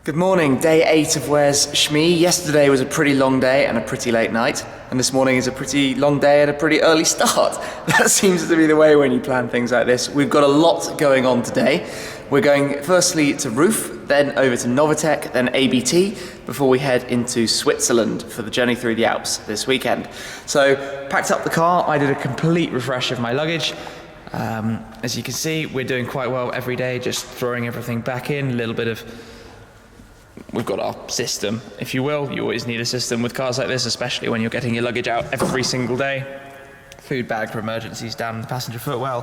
Good morning, day 8 of Where's Shmee. Yesterday was a pretty long day and a pretty late night, and this morning is a pretty long day and a pretty early start. That seems to be the way when you plan things like this. We've got a lot going on today. We're going firstly to RUF, then over to Novitec, then ABT, before we head into Switzerland for the journey through the Alps this weekend. So, packed up the car, I did a complete refresh of my luggage. As you can see, we're doing quite well every day, just throwing everything back in, a little bit of... We've got our system, if you will. You always need a system with cars like this, especially when you're getting your luggage out every single day. Food bag for emergencies down in the passenger footwell.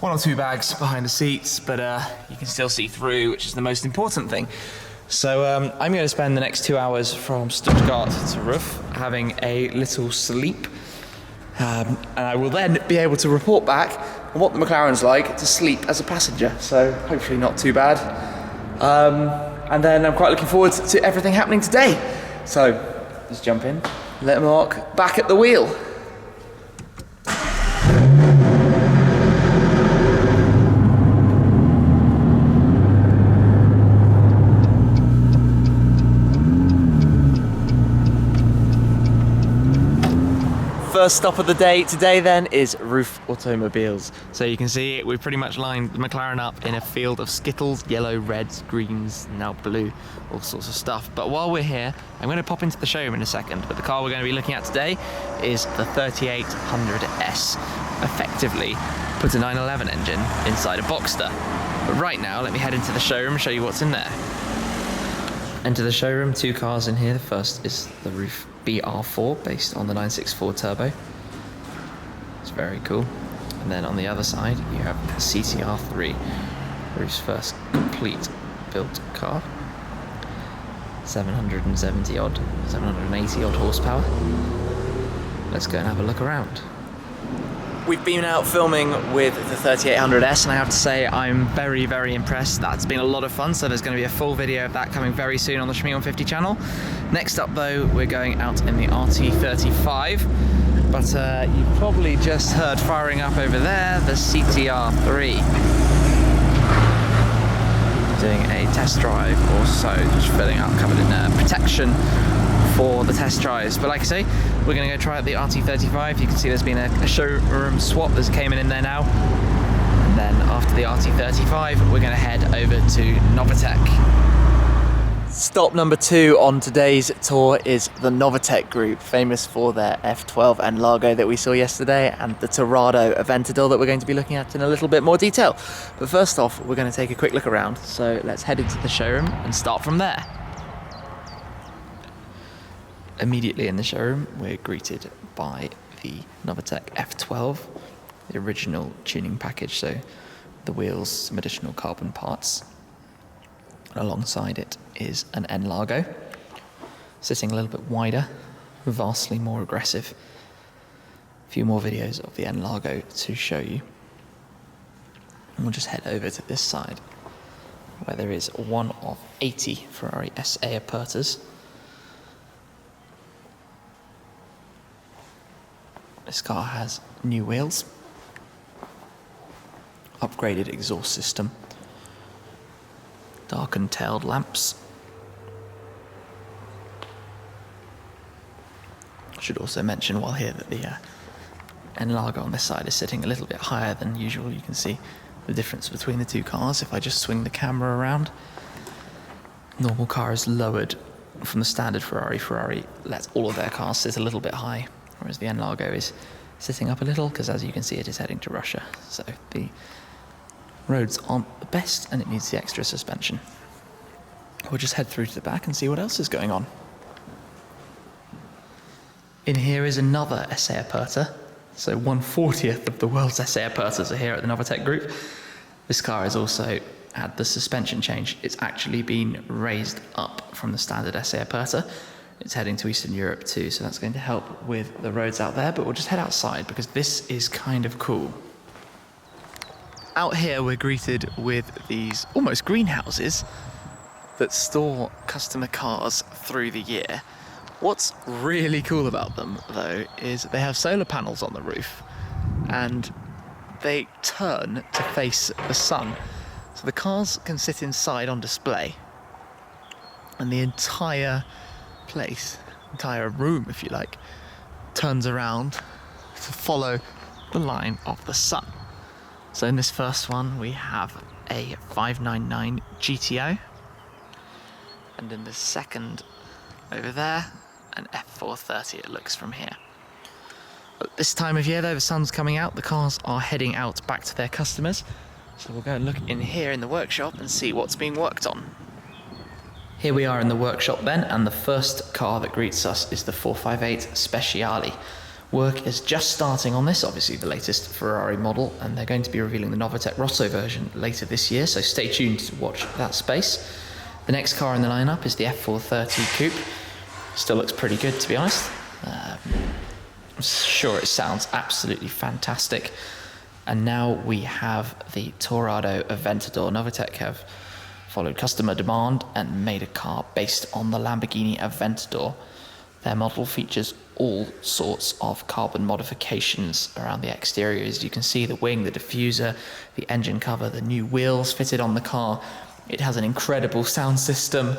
1 or 2 bags behind the seats, but you can still see through, which is the most important thing. So I'm going to spend the next 2 hours from Stuttgart to RUF having a little sleep. And I will then be able to report back on what the McLaren's like to sleep as a passenger. So hopefully not too bad. And then I'm quite looking forward to everything happening today. So, let's jump in. Let Mark back at the wheel. First stop of the day today then is RUF Automobiles. So you can see we've pretty much lined the McLaren up in a field of skittles, yellow, reds, greens, now blue, all sorts of stuff. But while we're here, I'm going to pop into the showroom in a second, but the car we're going to be looking at today is the 3800S. Effectively puts a 911 engine inside a Boxster. But right now, let me head into the showroom and show you what's in there. Enter the showroom, 2 cars in here. The first is the RUF BR4 based on the 964 turbo. It's very cool. And then on the other side you have the CTR3, RUF's first complete built car. 780 odd horsepower. Let's go and have a look around. We've been out filming with the 3800S and I have to say I'm very, very impressed. That's been a lot of fun, so there's going to be a full video of that coming very soon on the Shmee 150 channel. Next up though, we're going out in the RT35, but you've probably just heard firing up over there the CTR3. Doing a test drive or so, just filling up, covered in protection for the test drives. But like I say, we're going to go try out the RT35. You can see there's been a showroom swap that's came in there now. And then after the RT35, we're going to head over to Novitec. Stop number 2 on today's tour is the Novitec group, famous for their F12 N-Largo that we saw yesterday and the Torado Aventador that we're going to be looking at in a little bit more detail. But first off, we're going to take a quick look around. So let's head into the showroom and start from there. Immediately in the showroom, we're greeted by the Novitec F12, the original tuning package, so the wheels, some additional carbon parts. Alongside it is an N-Largo, sitting a little bit wider, vastly more aggressive. A few more videos of the N-Largo to show you. And we'll just head over to this side, where there is one of 80 Ferrari SA Apertas. This car has new wheels, upgraded exhaust system, darkened tailed lamps. I should also mention while here that the N-Largo on this side is sitting a little bit higher than usual. You can see the difference between the 2 cars if I just swing the camera around. Normal car is lowered from the standard Ferrari. Ferrari lets all of their cars sit a little bit high, whereas the N-Largo is sitting up a little because, as you can see, it is heading to Russia. So the roads aren't the best and it needs the extra suspension. We'll just head through to the back and see what else is going on. In here is another SA Aperta. So 1/40th of the world's SA Apertas are here at the Novitec group. This car has also had the suspension change. It's actually been raised up from the standard SA Aperta. It's heading to Eastern Europe too, so that's going to help with the roads out there, but we'll just head outside because this is kind of cool. Out here we're greeted with these almost greenhouses that store customer cars through the year. What's really cool about them though is they have solar panels on the roof, and they turn to face the sun. So the cars can sit inside on display, and the entire place, entire room if you like, turns around to follow the line of the sun. So in this first one we have a 599 GTO, and in the second over there an F430 it looks from here. At this time of year though, the sun's coming out, the cars are heading out back to their customers, so we'll go and look in here in the workshop and see what's being worked on. Here we are in the workshop then, and the first car that greets us is the 458 Speciale. Work is just starting on this, obviously the latest Ferrari model, and they're going to be revealing the Novitec Rosso version later this year, so stay tuned to watch that space. The next car in the lineup is the F430 Coupe. Still looks pretty good, to be honest. I'm sure it sounds absolutely fantastic. And now we have the Torado Aventador. Novitec have followed customer demand and made a car based on the Lamborghini Aventador. Their model features all sorts of carbon modifications around the exterior. As you can see, the wing, the diffuser, the engine cover, the new wheels fitted on the car. It has an incredible sound system.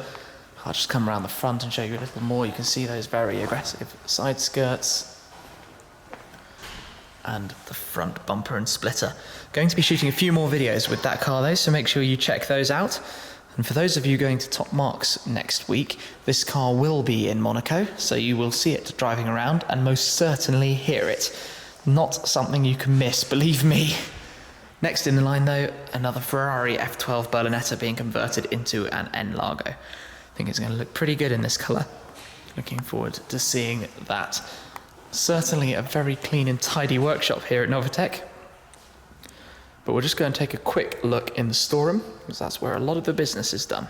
I'll just come around the front and show you a little more. You can see those very aggressive side skirts and the front bumper and splitter. Going to be shooting a few more videos with that car though, so make sure you check those out. And for those of you going to Top Marks next week, this car will be in Monaco, so you will see it driving around and most certainly hear it. Not something you can miss, believe me. Next in the line though, another Ferrari F12 Berlinetta being converted into an N-Largo. I think it's going to look pretty good in this colour. Looking forward to seeing that. Certainly a very clean and tidy workshop here at Novitec. But we'll just go and take a quick look in the storeroom, because that's where a lot of the business is done.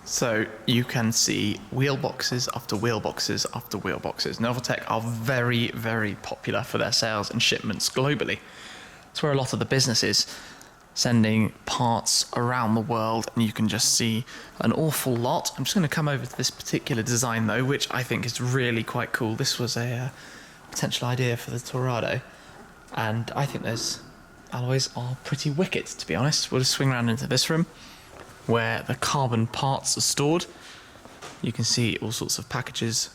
So you can see wheel boxes after wheel boxes after wheel boxes. Novitec are very, very popular for their sales and shipments globally. That's where a lot of the business is, sending parts around the world, and you can just see an awful lot. I'm just going to come over to this particular design though, which I think is really quite cool. This was a potential idea for the Torado, and I think those alloys are pretty wicked, to be honest. We'll just swing around into this room where the carbon parts are stored. You can see all sorts of packages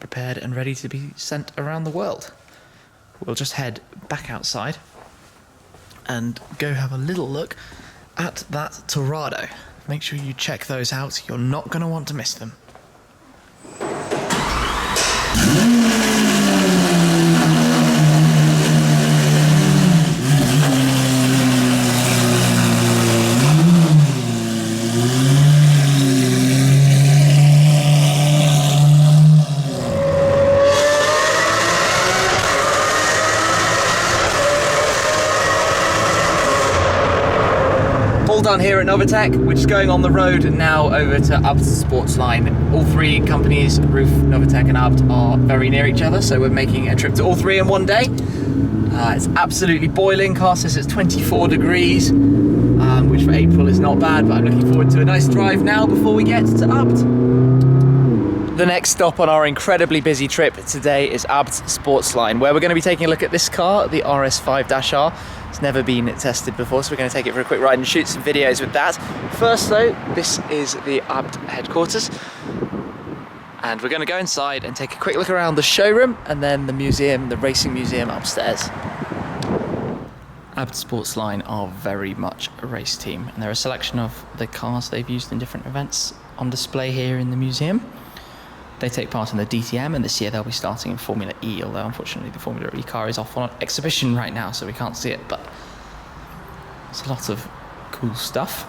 prepared and ready to be sent around the world. We'll just head back outside and go have a little look at that Torado. Make sure you check those out, you're not going to want to miss them. All done here at Novitec. We're just going on the road now over to ABT Sportsline. All three companies, RUF, Novitec and ABT, are very near each other, so we're making a trip to all three in one day. It's absolutely boiling. Car says it's 24 degrees, which for April is not bad, but I'm looking forward to a nice drive now before we get to ABT. The next stop on our incredibly busy trip today is ABT Sportsline, where we're going to be taking a look at this car, the RS5-R. It's never been tested before, so we're going to take it for a quick ride and shoot some videos with that. First though, this is the ABT headquarters, and we're going to go inside and take a quick look around the showroom and then the museum, the racing museum upstairs. ABT Sportsline are very much a race team, and they're a selection of the cars they've used in different events on display here in the museum. They take part in the DTM, and this year they'll be starting in Formula E, although unfortunately the Formula E car is off on exhibition right now, so we can't see it, but it's a lot of cool stuff.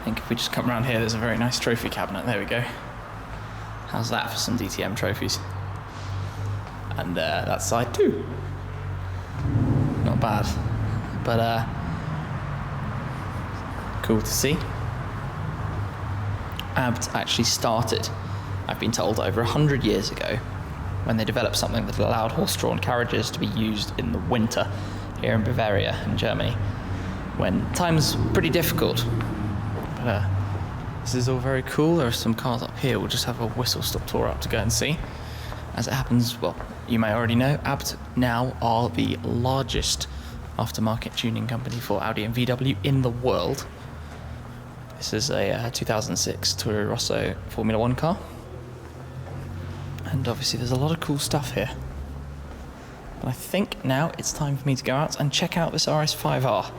I think if we just come around here, there's a very nice trophy cabinet. There we go. How's that for some DTM trophies? And that side too. Not bad, but cool to see. ABT actually started, I've been told, over 100 years ago, when they developed something that allowed horse-drawn carriages to be used in the winter here in Bavaria in Germany, when times were pretty difficult. But this is all very cool. There are some cars up here. We'll just have a whistle-stop tour up to go and see. As it happens, well, you may already know, ABT now are the largest aftermarket tuning company for Audi and VW in the world. This is a 2006 Toro Rosso Formula 1 car. And obviously there's a lot of cool stuff here. But I think now it's time for me to go out and check out this RS5R.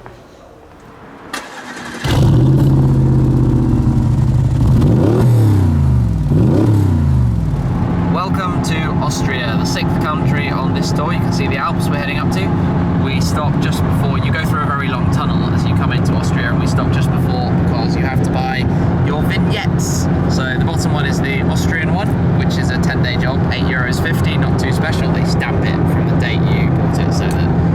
Welcome to Austria, the 6th country on this tour. You can see the Alps we're heading up to. We stop just before, you go through a very long tunnel as you come into Austria, and we stop just before because you have to buy your vignettes. So the bottom one is the Austrian one, which is a 10-day job, €8.50, not too special. They stamp it from the date you bought it so that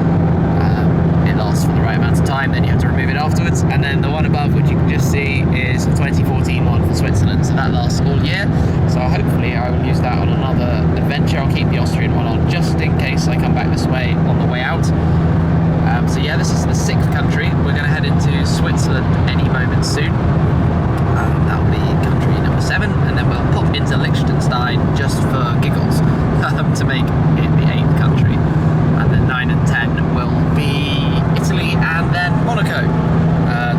it lasts for the right amount of time, then you have to remove it afterwards. And then the one above, which you can just see, is a 2014 one for Switzerland, so that lasts all year. So hopefully I will use that on another adventure. I'll keep the Austrian one on just in case I come back this way on the way out. So yeah, this is the 6th country. We're going to head into Switzerland any moment soon. That will be country number 7, and then we'll pop into Liechtenstein just for giggles to make it the 8th country. And then 9 and 10 will be Italy and then Monaco.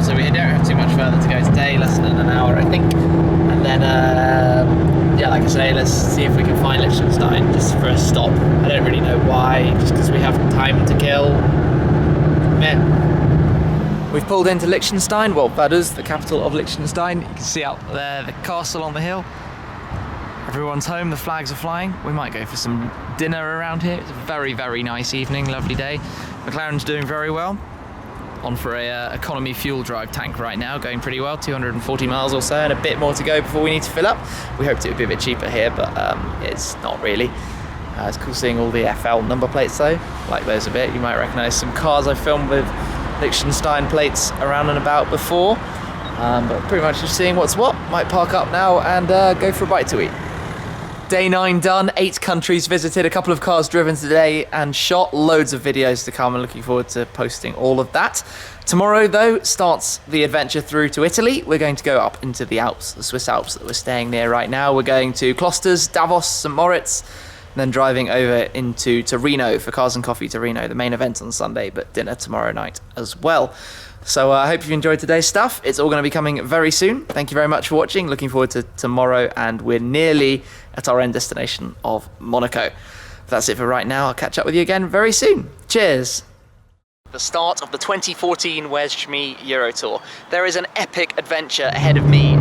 So we don't have too much further to go today, less than an hour I think. And then, yeah, like I say, let's see if we can find Liechtenstein just for a stop. I don't really know why, just because we have time to kill. Man. We've pulled into Liechtenstein, well, Vaduz, the capital of Liechtenstein. You can see out there the castle on the hill. Everyone's home, the flags are flying. We might go for some dinner around here. It's a very, very nice evening, lovely day. McLaren's doing very well. On for a economy fuel drive tank right now, going pretty well, 240 miles or so, and a bit more to go before we need to fill up. We hoped it would be a bit cheaper here, but it's not really. It's cool seeing all the FL number plates though, like those a bit. You might recognise some cars I filmed with Liechtenstein plates around and about before, but pretty much just seeing what's what. Might park up now and go for a bite to eat. Day 9 done, 8 countries visited, a couple of cars driven today and shot, loads of videos to come, and looking forward to posting all of that. Tomorrow though starts the adventure through to Italy. We're going to go up into the Alps, the Swiss Alps that we're staying near right now. We're going to Klosters, Davos, St. Moritz, and then driving over into Torino for Cars and Coffee Torino, the main event on Sunday, but dinner tomorrow night as well. So I hope you've enjoyed today's stuff. It's all going to be coming very soon. Thank you very much for watching. Looking forward to tomorrow, and we're nearly at our end destination of Monaco. That's it for right now. I'll catch up with you again very soon. Cheers. The start of the 2014 Where's Shmee Euro Tour. There is an epic adventure ahead of me